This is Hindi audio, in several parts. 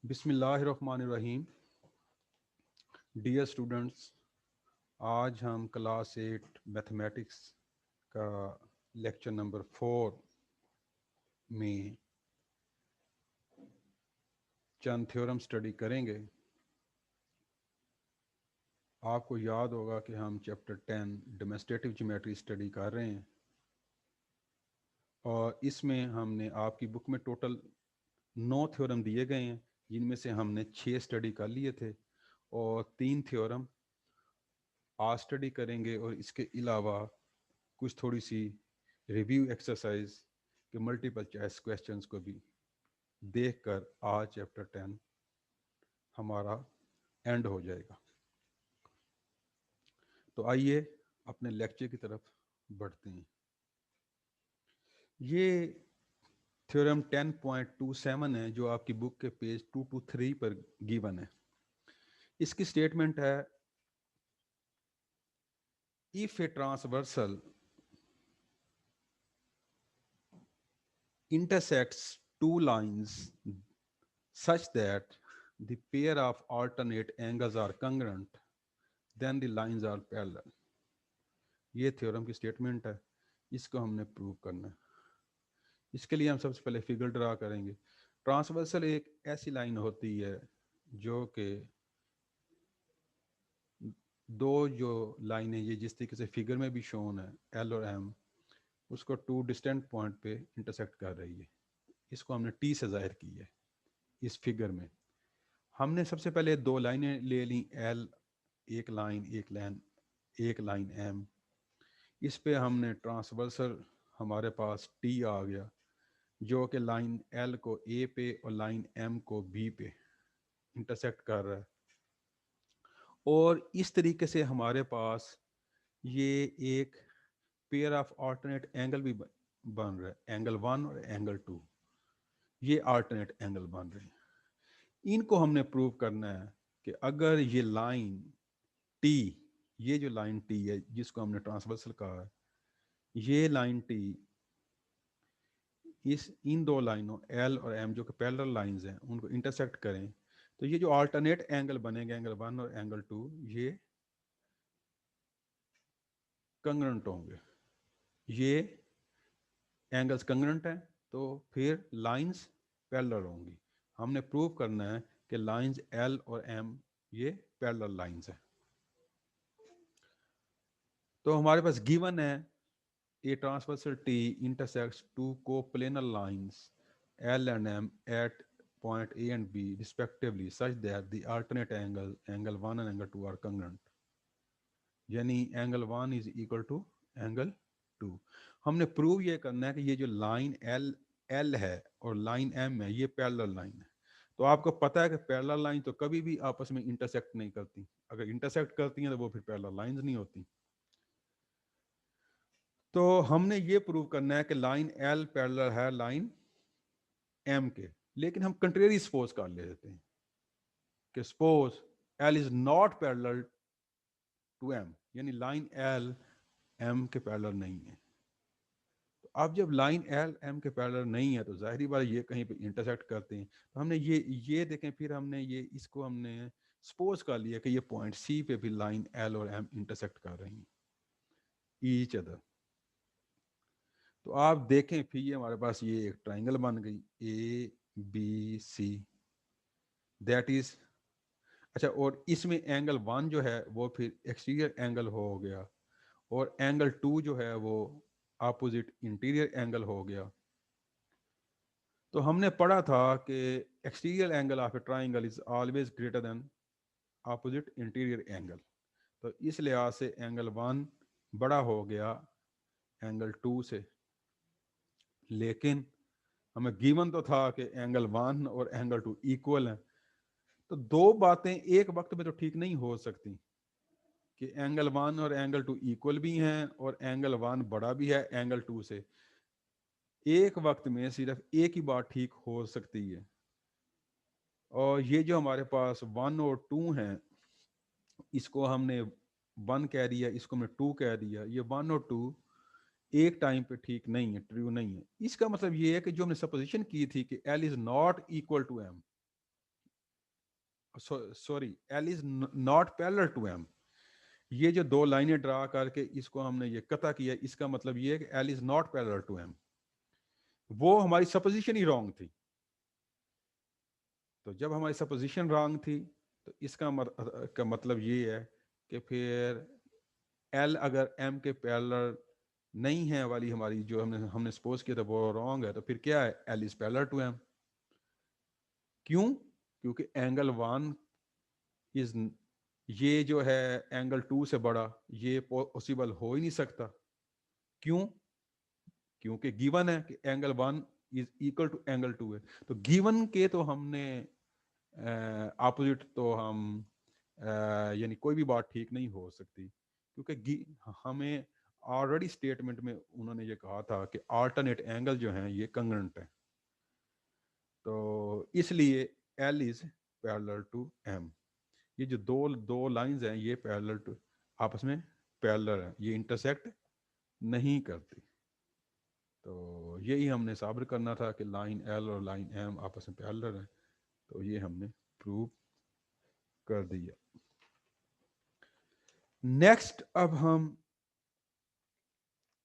बिस्मिल्लाहिर्रहमानिर्रहीम। डियर स्टूडेंट्स, आज हम क्लास 8 मैथमेटिक्स का लेक्चर नंबर 4 में चंद थ्योरम स्टडी करेंगे। आपको याद होगा कि हम चैप्टर 10 डेमोंस्ट्रेटिव ज्योमेट्री स्टडी कर रहे हैं और इसमें हमने आपकी बुक में टोटल 9 थ्योरम दिए गए हैं, जिनमें से हमने 6 स्टडी कर लिए थे और 3 थ्योरम आज स्टडी करेंगे और इसके अलावा कुछ थोड़ी सी रिव्यू एक्सरसाइज के मल्टीपल चॉइस क्वेश्चंस को भी देखकर आज चैप्टर 10 हमारा एंड हो जाएगा। तो आइए अपने लेक्चर की तरफ बढ़ते हैं। ये थ्योरम 10.27 है जो आपकी बुक के पेज 223 पर गिवन है। इसकी स्टेटमेंट है, if a transversal intersects two lines such that the pair of alternate angles are congruent, then the lines are parallel। ये थ्योरम की स्टेटमेंट है, इसको हमने प्रूव करना है। इसके लिए हम सबसे पहले फिगर ड्रा करेंगे। ट्रांसवर्सल एक ऐसी लाइन होती है जो कि दो जो लाइनें ये जिस तरीके से फिगर में भी शोन है, एल और एम, उसको टू डिस्टेंट पॉइंट पे इंटरसेक्ट कर रही है। इसको हमने टी से जाहिर की है इस फिगर में। हमने सबसे पहले दो लाइनें ले ली, एल एक लाइन एम। इस पे हमने ट्रांसवर्सल हमारे पास टी आ गया जो कि लाइन एल को ए पे और लाइन एम को बी पे इंटरसेक्ट कर रहा है। और इस तरीके से हमारे पास ये एक पेयर ऑफ ऑल्टरनेट एंगल भी बन रहा है, एंगल 1 और एंगल 2। ये ऑल्टरनेट एंगल बन रहे हैं। इनको हमने प्रूव करना है कि अगर ये लाइन टी, ये जो लाइन टी है जिसको हमने ट्रांसवर्सल कहा है, ये लाइन टी इन दो लाइनों एल और एम जो कि पैरेलल लाइंस हैं उनको इंटरसेक्ट करें, तो ये जो अल्टरनेट एंगल बनेंगे, एंगल 1 और एंगल 2, ये कंग्रेंट होंगे। ये एंगल्स कंग्रेंट हैं तो फिर लाइंस पैरेलल होंगी। हमने प्रूव करना है कि लाइंस एल और एम ये पैरेलल लाइंस हैं। तो हमारे पास गिवन है, a transversal T intersects two coplanar lines L and M at point A and B respectively such that the alternate angle 1 and angle 2 are congruent। यानी angle 1 is equal to angle 2। हमने प्रूव ये करना है कि ये जो लाइन एल है और लाइन एम है ये पैरेलल लाइन है। तो आपको पता है कि पैरेलल लाइन तो कभी भी आपस में इंटरसेक्ट नहीं करती। अगर इंटरसेक्ट करती हैं तो वो फिर पैरेलल लाइंस नहीं होती। तो हमने ये प्रूव करना है कि लाइन एल पैरेलल है लाइन एम के। लेकिन हम कंट्रेरी सपोज कर लेते हैं कि suppose L is not parallel to M, यानी लाइन एल एम के पैरेलल नहीं है। तो अब जब लाइन एल एम के पैरेलल नहीं है तो जाहिर बात ये कहीं पे इंटरसेक्ट करते हैं। तो हमने ये देखें, फिर हमने ये इसको हमने सपोज कर लिया कि ये पॉइंट सी पे भी लाइन एल और एम इंटरसेक्ट कर रही हैं ईच अदर। तो आप देखें फिर ये हमारे पास ये एक ट्राइंगल बन गई A B C, that is अच्छा। और इसमें एंगल 1 जो है वो फिर एक्सटीरियर एंगल हो गया और एंगल 2 जो है वो अपोजिट इंटीरियर एंगल हो गया। तो हमने पढ़ा था कि exterior angle of a triangle is always greater than opposite interior angle. तो इस लिहाज से एंगल 1 बड़ा हो गया एंगल 2 से। लेकिन हमें गिवन तो था कि एंगल 1 और एंगल 2 इक्वल हैं। तो दो बातें एक वक्त में तो ठीक नहीं हो सकती कि एंगल 1 और एंगल 2 इक्वल भी हैं और एंगल 1 बड़ा भी है एंगल 2 से। एक वक्त में सिर्फ एक ही बात ठीक हो सकती है। और ये जो हमारे पास 1 और 2 हैं, इसको हमने 1 कह दिया, इसको हमने 2 कह दिया। ये 1 और 2 एक टाइम पे ठीक नहीं है, ट्रू नहीं है। इसका मतलब ये है कि जो हमने सपोजिशन की थी कि L is not equal to M, sorry, L is not parallel to M. ये जो दो लाइनें ड्रा करके इसको हमने ये कता किया, इसका मतलब ये है कि L is not parallel to M. वो हमारी सपोजिशन ही रॉन्ग थी। तो जब हमारी सपोजिशन रॉन्ग थी तो इसका का मतलब ये है कि फिर एल अगर एम के पैरेलल नहीं है वाली हमारी जो हमने हमने सपोज किया था वो रॉन्ग है, तो फिर क्या है, L is parallel to M. क्यों? क्योंकि एंगल वन इज, ये जो है एंगल टू से बड़ा, ये पॉसिबल हो ही नहीं सकता। क्यों? क्योंकि गिवन है कि angle one is equal to angle two है। तो गिवन के तो हमने अपोजिट तो हम यानी कोई भी बात ठीक नहीं हो सकती, क्योंकि हमें ऑलरेडी स्टेटमेंट में उन्होंने ये कहा था कि अल्टरनेट एंगल जो हैं ये कंग्रेंट है। तो इसलिए L is parallel to M. ये जो दो दो लाइंस हैं ये पैरेलल टू, आपस में पैरेलल है, ये इंटरसेक्ट नहीं करती। तो यही हमने साबित करना था कि लाइन एल और लाइन एम आपस में पैरेलल है। तो ये हमने प्रूव कर दिया। नेक्स्ट, अब हम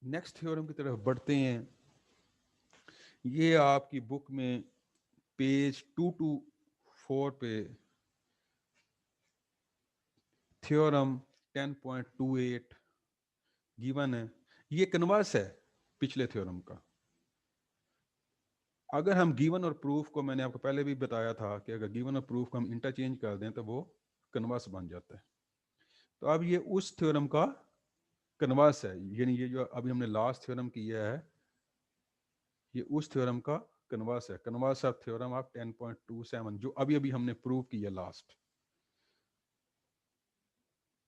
नेक्स्ट थ्योरम की तरफ बढ़ते हैं। ये आपकी बुक में पेज 224 पे थ्योरम 10.28 गिवन है। ये कन्वर्स है पिछले थ्योरम का। अगर हम गिवन और प्रूफ को, मैंने आपको पहले भी बताया था कि अगर गिवन और प्रूफ को हम इंटरचेंज कर दें तो वो कन्वर्स बन जाता है। तो अब ये उस थ्योरम का कन्वर्स है, यानी ये जो अभी हमने लास्ट थ्योरम किया है ये उस थ्योरम का कन्वर्स है। कन्वर्स ऑफ थ्योरम ऑफ 10.27 जो अभी अभी हमने प्रूव किया लास्ट।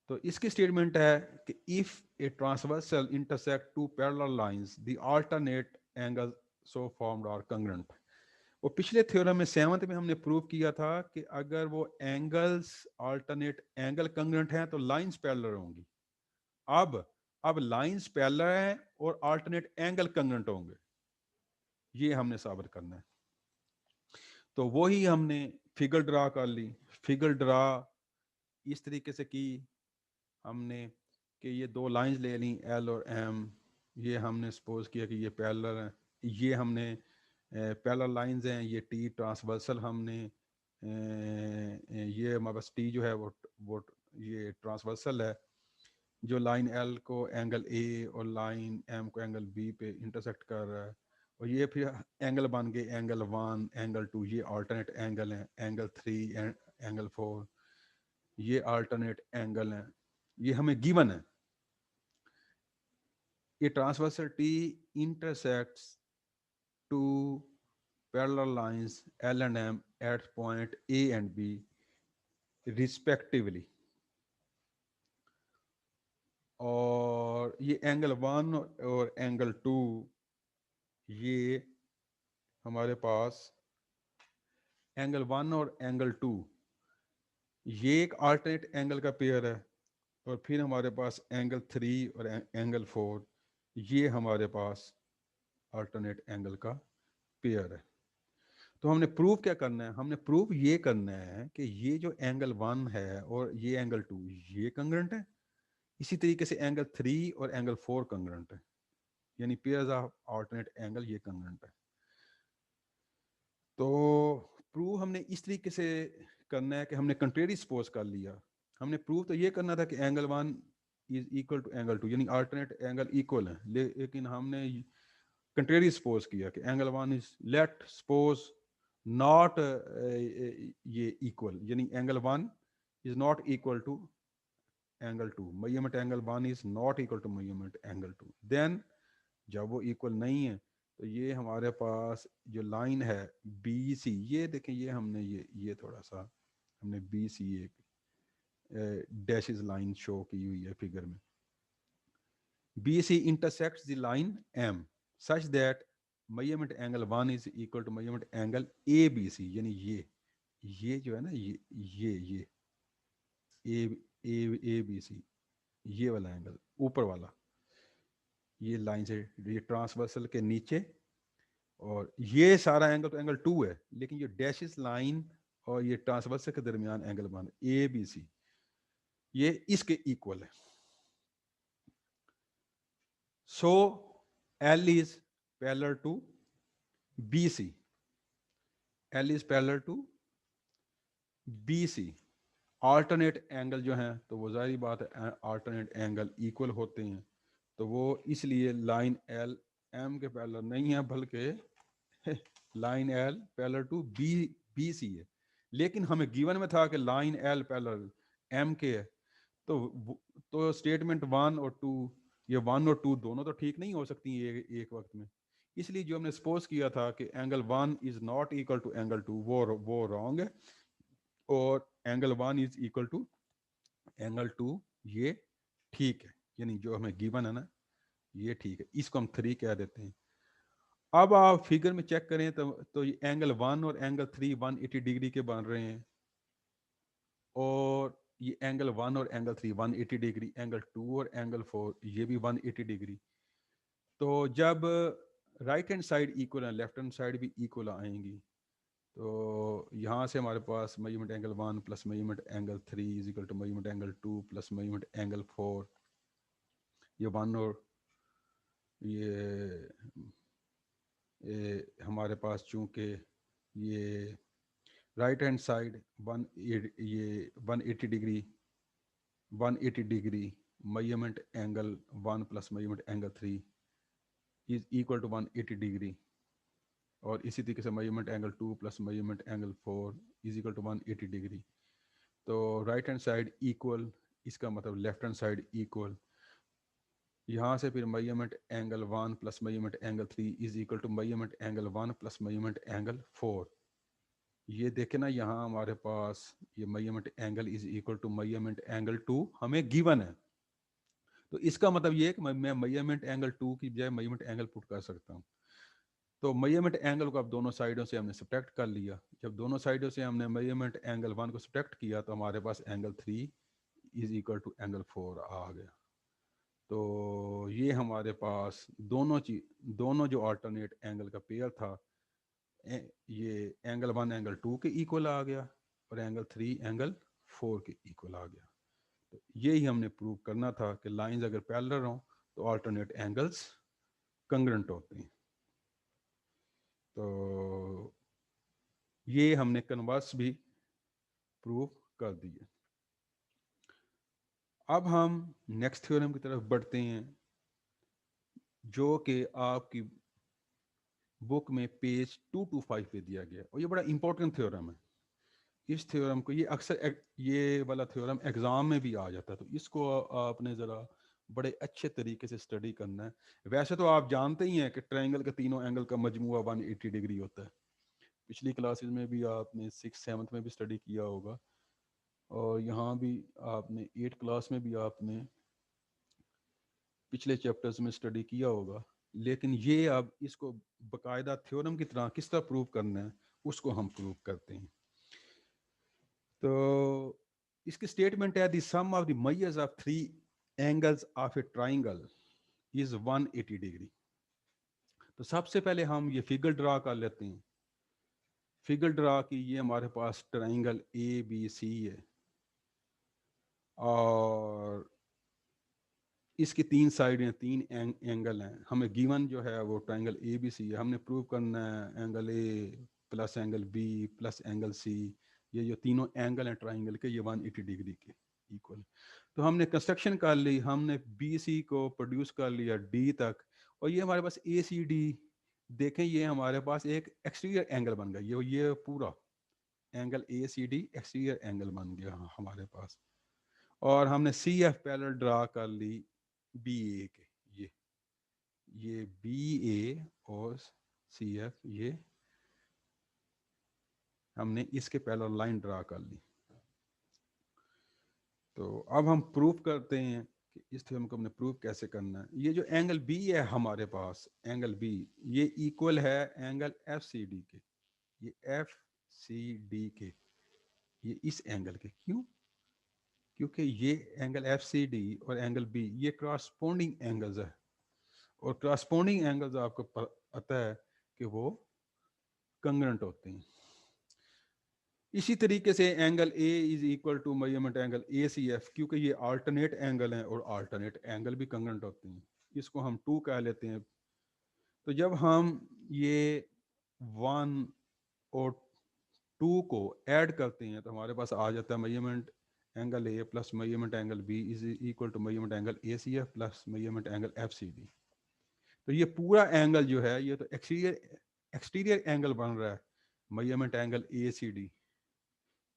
तो इसकी स्टेटमेंट है कि if a transversal intersect two parallel lines the alternate angle so formed are congruent. वो पिछले थ्योरम में 7th में हमने प्रूव किया था कि अगर वो एंगल्स अल्टरनेट एंगल कंग्रेंट हैं तो लाइंस पैरेलल होंगी। अब लाइंस पैरेलल हैं और अल्टरनेट एंगल कंग्रेंट होंगे, ये हमने साबित करना है। तो वही हमने फिगर ड्रा कर ली। फिगर ड्रा इस तरीके से की हमने कि ये दो लाइंस ले ली एल और एम, ये हमने सपोज किया कि ये पैरेलल हैं। ये हमने पैरेलल लाइंस हैं, ये टी ट्रांसवर्सल हमने ये हमारे पास टी जो है वो ये ट्रांसवर्सल है जो लाइन एल को एंगल ए और लाइन एम को एंगल बी पे इंटरसेक्ट कर रहा है। और ये फिर एंगल बन गए एंगल 1 एंगल 2, ये अल्टरनेट एंगल हैं, एंगल 3 एंगल 4 ये अल्टरनेट एंगल हैं। ये हमें गिवन है। ये transversal T intersects two parallel lines L and M at point A and B respectively। और ये एंगल 1 और एंगल 2 ये हमारे पास एंगल 1 और एंगल 2 ये एक अल्टरनेट एंगल का पेयर है। और फिर हमारे पास एंगल 3 और एंगल 4 ये हमारे पास अल्टरनेट एंगल का पेयर है। तो हमने प्रूव क्या करना है, हमने प्रूव ये करना है कि ये जो एंगल 1 है और ये एंगल 2 ये कंग्रेंट है। इसी तरीके से एंगल 3 और एंगल 4 कंग्रेंट है, यानी पेयर्स ऑफ अल्टरनेट एंगल ये कंग्रेंट है। तो प्रूव हमने इस तरीके से करना है कि हमने कंट्रेरी सपोज कर लिया। हमने प्रूव तो ये करना था कि angle 1 is equal to angle 2, यानी अल्टरनेट एंगल इक्वल है। लेकिन हमने कंट्रेरी सपोज किया कि angle 1 is, let suppose not ये इक्वल, यानी angle 1 is not equal to angle 2, measurement angle 1 is not equal to measurement angle 2। Then जब वो इक्वल नहीं है तो ये हमारे पास जो लाइन है बी सी, ये देखें, ये हमने ये थोड़ा सा हमने बी सी एक डैशेस लाइन शो की हुई है फिगर में। B C intersects the line M such that measurement angle 1 is equal to measurement angle A B C, यानी ये जो है ना ये ए बी सी, ये वाला एंगल ऊपर वाला, ये लाइन से ये ट्रांसवर्सल के नीचे, और ये सारा एंगल तो एंगल 2 है, लेकिन ये डैशेस लाइन और ये ट्रांसवर्सल के दरमियान एंगल बन ए बी सी, ये इसके इक्वल है। So L is parallel to B C, L is parallel to B C. Alternate angle जो हैं तो वो जाहिर बात है आल्टरनेट एंगल इक्वल होते हैं, तो वो इसलिए लाइन एल एम के पैरेलल नहीं है, बल्कि line L parallel to B B C है। लेकिन हमें गिवन में था कि लाइन एल पैरेलल एम के है, तो स्टेटमेंट 1 और 2, ये 1 और 2 दोनों तो ठीक नहीं हो सकती एक वक्त में। इसलिए जो हमने सपोज किया था कि angle 1 is not equal to angle 2, वो रॉन्ग है, और angle 1 is equal to angle 2 ये ठीक है, यानी जो हमें गिवन है ना ये ठीक है, इसको हम 3 कह देते हैं। अब आप फिगर में चेक करें तो ये एंगल 1 और एंगल 3 180 डिग्री के बन रहे हैं, और ये एंगल 1 और एंगल 3 180 डिग्री, एंगल 2 और एंगल 4 ये भी 180 डिग्री। तो जब राइट हैंड साइड इक्वल है, लेफ्ट हैंड साइड भी इक्वल आएंगी, तो यहाँ से हमारे पास measurement angle 1 plus measurement angle 3 is equal to measurement angle 2 plus measurement angle 4। ये 1 और ये हमारे पास चूंकि ये राइट हैंड साइड ये 180 degree, 180 degree measurement angle 1 plus measurement angle 3 is equal to 180 degree, और इसी तरीके से measurement angle 2 plus measurement angle 4 is equal to 180 degree. तो राइट हैंड साइड इक्वल, इसका मतलब लेफ्ट हैंड साइड इक्वल। यहाँ से फिर measurement angle 1 plus measurement angle 3 is equal to measurement angle 1 plus measurement angle 4। ये देखें ना, यहाँ हमारे पास ये measurement angle is equal to measurement angle 2 हमें गिवन है, तो इसका मतलब ये है कि मैं मेजरमेंट एंगल 2 की बजाय मेजरमेंट एंगल पुट कर सकता हूँ। तो मेजरमेंट एंगल को अब दोनों साइडों से हमने सब्ट्रैक्ट कर लिया। जब दोनों साइडों से हमने मेजरमेंट एंगल 1 को सब्ट्रैक्ट किया तो हमारे पास angle 3 is equal to angle 4 आ गया। तो ये हमारे पास दोनों जो अल्टरनेट एंगल का पेयर था, ये एंगल 1 एंगल 2 के इक्वल आ गया, और एंगल 3 एंगल 4 के इक्वल आ गया। तो यही हमने प्रूव करना था कि लाइंस अगर पैरेलल हों तो अल्टरनेट एंगल्स कंग्रेंट होते हैं। तो ये हमने कन्वर्स भी प्रूव कर दिए। अब हम नेक्स्ट थ्योरम की तरफ बढ़ते हैं, जो कि आपकी बुक में पेज 225 पे दिया गया, और ये बड़ा इंपॉर्टेंट थ्योरम है। इस थ्योरम को ये अक्सर ये वाला थ्योरम एग्जाम में भी आ जाता है, तो इसको आपने ज़रा बड़े अच्छे तरीके से स्टडी करना है। वैसे तो आप जानते ही हैं कि ट्रायंगल के तीनों एंगल का मजमुआ 180 डिग्री होता है, पिछली क्लासेस में भी आपने 6th 7th में भी स्टडी किया होगा, और यहाँ भी आपने 8th क्लास में भी आपने पिछले चैप्टर्स में स्टडी किया होगा। लेकिन ये अब इसको बाकायदा थ्योरम की तरह किस तरह प्रूव करना है उसको हम प्रूव करते हैं। तो इसकी स्टेटमेंट है the sum of the measures of 3 angles of a triangle is 180 degree. तो सबसे पहले हम ये फिगर ड्रा कर लेते हैं। फिगर ड्रा की, ये हमारे पास ट्राइंगल ए बी सी है, और इसकी 3 साइडें 3 एंगल हैं। हमें गिवन जो है वो ट्राइंगल ए बी सी है। हमने प्रूव करना है angle A plus angle B plus angle C, ये जो तीनों एंगल हैं ट्राइंगल के, ये 180 डिग्री के इक्वल। तो हमने कंस्ट्रक्शन कर ली, हमने बी सी को प्रोड्यूस कर लिया डी तक, और ये हमारे पास ए सी डी, देखें ये हमारे पास एक एक्सटीरियर एंगल बन गया। ये पूरा angle A C D exterior angle बन गया हमारे पास। और हमने सी एफ पैरेलल ड्रा कर ली बी ए के, ये बी ए और सी एफ, ये हमने इसके पैरेलल लाइन ड्रा कर ली। तो अब हम प्रूफ करते हैं कि इस थ्योरम को हमने प्रूफ कैसे करना है। ये जो एंगल बी है हमारे पास, एंगल बी, ये इक्वल है एंगल एफ सी डी के, ये एफ सी डी के, ये इस एंगल के। क्यों? क्योंकि ये एंगल एफ सी डी और एंगल बी ये क्रॉसपोंडिंग एंगल्स है, और क्रॉसपोंडिंग एंगल्स आपको पता है कि वो कंग्रेंट होते हैं। इसी तरीके से angle A is equal to measurement angle A C F, क्योंकि ये अल्टरनेट एंगल हैं और अल्टरनेट एंगल भी कंग्रेंट होते हैं, इसको हम 2 कह लेते हैं। तो जब हम ये 1 और 2 को ऐड करते हैं तो हमारे पास आ जाता है measurement angle A plus measurement angle B is equal to measurement angle A C F plus measurement angle F C D. तो ये पूरा एंगल जो है ये तो एक्सटीरियर एंगल बन रहा है measurement angle A C D,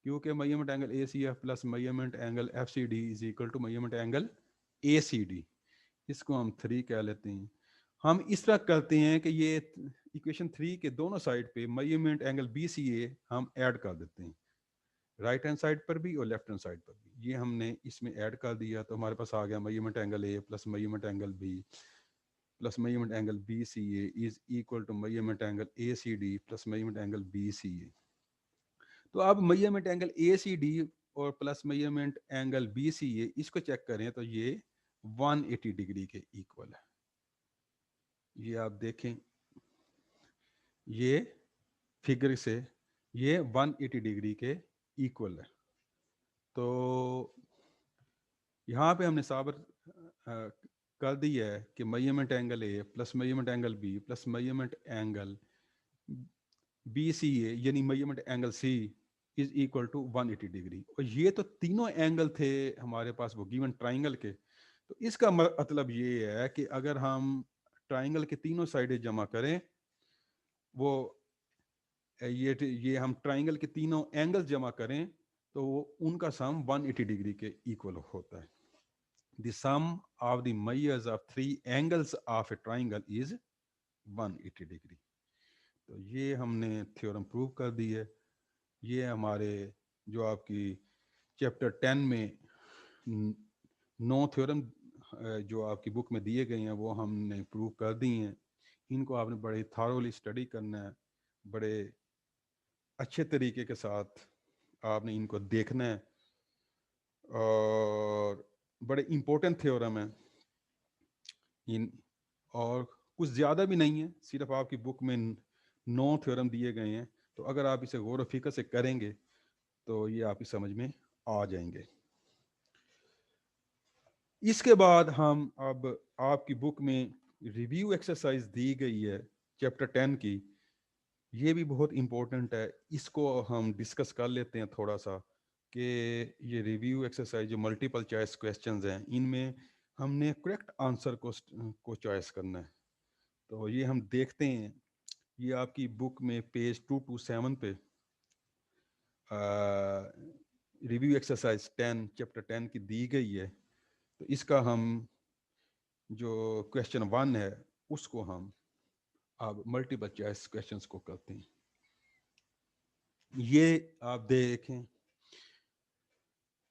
क्योंकि measurement angle A C F plus measurement angle F C D is equal to measurement angle A C D. इसको हम 3 कह लेते हैं। हम इस तरह करते हैं कि ये इक्वेशन 3 के दोनों साइड पे मेजरमेंट एंगल बी सी ए हम ऐड कर देते हैं, राइट हैंड साइड पर भी और लेफ्ट हैंड साइड पर भी। ये हमने इसमें ऐड कर दिया तो हमारे पास आ गया measurement angle A plus measurement angle B plus measurement angle B C A is equal to measurement angle A C D plus measurement angle B C A. तो अब measurement angle A C D और plus measurement angle B C A इसको चेक करें तो ये 180 डिग्री के इक्वल है। ये आप देखें, ये फिगर से ये 180 डिग्री के इक्वल है। तो यहाँ पे हमने साबित कर दिया है कि measurement angle A plus measurement angle B plus measurement angle B C A यानी measurement angle C is equal to 180 degree. और ये तो तीनों एंगल थे हमारे पास वो गिवन ट्राइंगल के। तो इसका मतलब ये है कि अगर हम ट्राइंगल के तीनों साइडें जमा करें, वो ये हम ट्राइंगल के तीनों एंगल जमा करें तो वो उनका सम 180 डिग्री के इक्वल होता है। The sum of the measures of 3 angles of a triangle is 180 degree. तो ये हमने थ्योरम प्रूव कर दी है। ये हमारे जो आपकी चैप्टर 10 में 9 थ्योरम जो आपकी बुक में दिए गए हैं वो हमने प्रूव कर दी हैं। इनको आपने बड़े थारोली स्टडी करना है, बड़े अच्छे तरीके के साथ आपने इनको देखना है, और बड़े इम्पोर्टेंट थ्योरम है इन, और कुछ ज़्यादा भी नहीं है, सिर्फ आपकी बुक में 9 थ्योरम दिए गए हैं। तो अगर आप इसे गौर व फिक्र से करेंगे तो ये आपकी समझ में आ जाएंगे। इसके बाद हम अब आपकी बुक में रिव्यू एक्सरसाइज दी गई है चैप्टर 10 की, ये भी बहुत इम्पोर्टेंट है, इसको हम डिस्कस कर लेते हैं थोड़ा सा कि ये रिव्यू एक्सरसाइज जो मल्टीपल चॉइस क्वेश्चंस हैं इनमें हमने करेक्ट आंसर को चॉइस करना है। तो ये हम देखते हैं, ये आपकी बुक में पेज 227 पे रिव्यू एक्सरसाइज 10 चैप्टर 10 की दी गई है। तो इसका हम जो क्वेश्चन 1 है उसको हम अब मल्टीपल चॉइस क्वेश्चंस को करते हैं। ये आप देखें,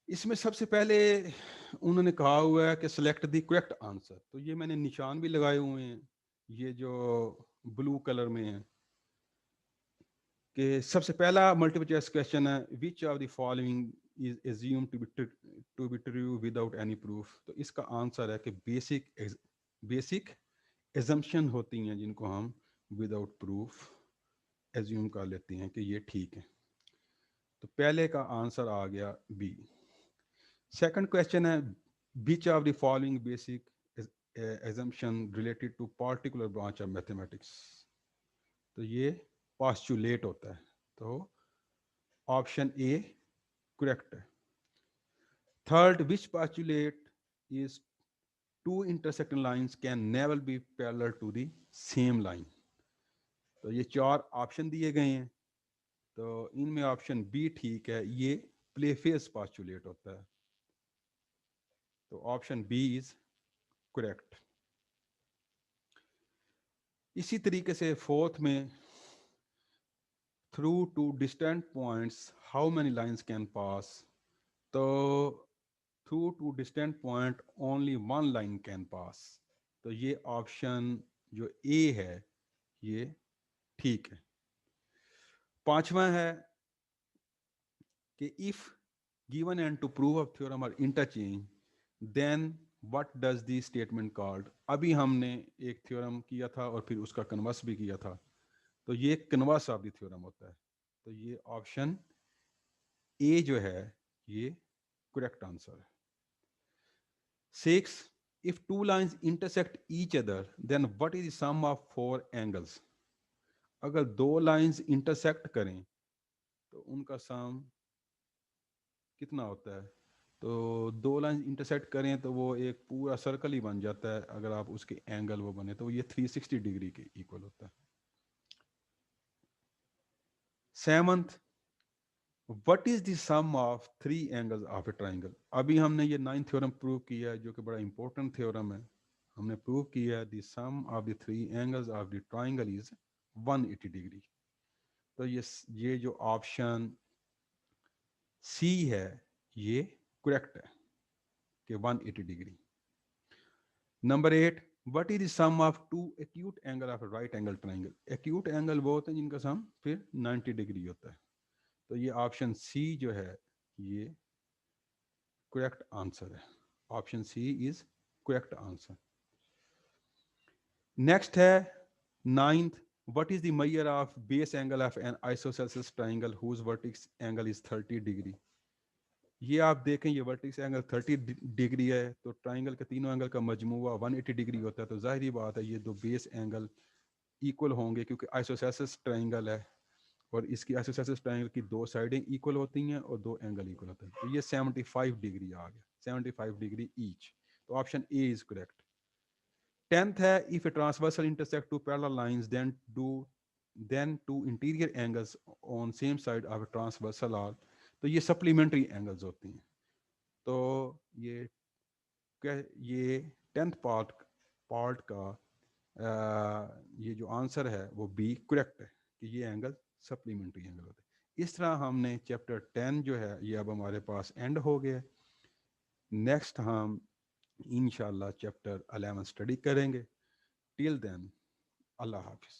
इसमें सबसे पहले उन्होंने कहा हुआ है कि सिलेक्ट द करेक्ट आंसर। तो ये मैंने निशान भी लगाए हुए हैं, ये जो ब्लू कलर में है, कि सबसे पहला मल्टीपल चॉइस क्वेश्चन है which of the following is assume to be true without any proof. तो इसका आंसर है कि बेसिक एजम्पशन होती हैं जिनको हम विदाउट प्रूफ एज्यूम कर लेते हैं कि ये ठीक है। तो पहले का आंसर आ गया बी। सेकंड क्वेश्चन है which of the following basic assumption related to particular branch of mathematics. तो ये पॉस्टुलेट होता है, तो ऑप्शन ए करेक्ट है। Third, which postulate is two intersecting lines can never be parallel to the same line. तो ये 4 ऑप्शन दिए गए हैं, तो इनमें ऑप्शन बी ठीक है, ये प्लेफेस पॉस्टुलेट होता है। तो ऑप्शन बी इज करेक्ट। इसी तरीके से फोर्थ में through two distant points how many lines can pass. तो through two distant point only one line can pass. तो ये ऑप्शन जो ए है ये ठीक है। पांचवा है कि if given and to prove of theorem are interchange then what does the statement called. अभी हमने एक थ्योरम किया था और फिर उसका कन्वर्स भी किया था, तो ये कन्वर्स ऑफ द थ्योरम होता है। तो ये ऑप्शन ए जो है ये करेक्ट आंसर है। 6, if two lines intersect each other then what is the sum of four angles? अगर दो लाइंस इंटरसेक्ट करें तो उनका सम कितना होता है? तो दो लाइन इंटरसेक्ट करें तो वो एक पूरा सर्कल ही बन जाता है। अगर आप उसके एंगल वो बने तो ये 360 डिग्री के इक्वल होता है। 7th, what is the sum of three angles of a triangle? अभी हमने ये 9th थ्योरम प्रूव किया है जो कि बड़ा इंपॉर्टेंट थ्योरम है। हमने प्रूव किया the sum of the three angles of the triangle is 180 degree. तो ये जो ऑप्शन सी है ये करेक्ट है कि 180 degree. Number 8, what is the sum of two acute angle of right angle triangle? Acute angle वो होते हैं जिनका सम फिर 90 डिग्री होता है। तो ये ऑप्शन सी जो है ये करेक्ट आंसर है। Option C is correct answer. Next है 9th, what is the measure of base angle of an isosceles triangle whose vertex angle is 30 degree? ये आप देखें ये वर्टेक्स एंगल 30 डिग्री है तो ट्राइंगल के तीनों एंगल का मजमूआ 180 डिग्री होता है। तो जाहिर बात है ये दो बेस एंगल इक्वल होंगे क्योंकि आइसोसेलेस ट्राइंगल है और इसकी आइसोसेलेस ट्राइंगल की दो साइडें इक्वल होती हैं और दो एंगल इक्वल होते हैं। तो ये 75 डिग्री आ गया, 75 डिग्री ईच। तो option A is correct. 10th है, if a transversal intersect two parallel lines then two interior angles on same side of a transversal are. तो ये सप्लीमेंट्री एंगल्स होती हैं। तो ये ये 10th पार्ट का ये जो आंसर है वो बी करेक्ट है कि ये एंगल सप्लीमेंट्री एंगल होते हैं। इस तरह हमने चैप्टर 10 जो है ये अब हमारे पास एंड हो गया। नेक्स्ट हम इंशाल्लाह चैप्टर 11 स्टडी करेंगे। टिल देन अल्लाह हाफिज़।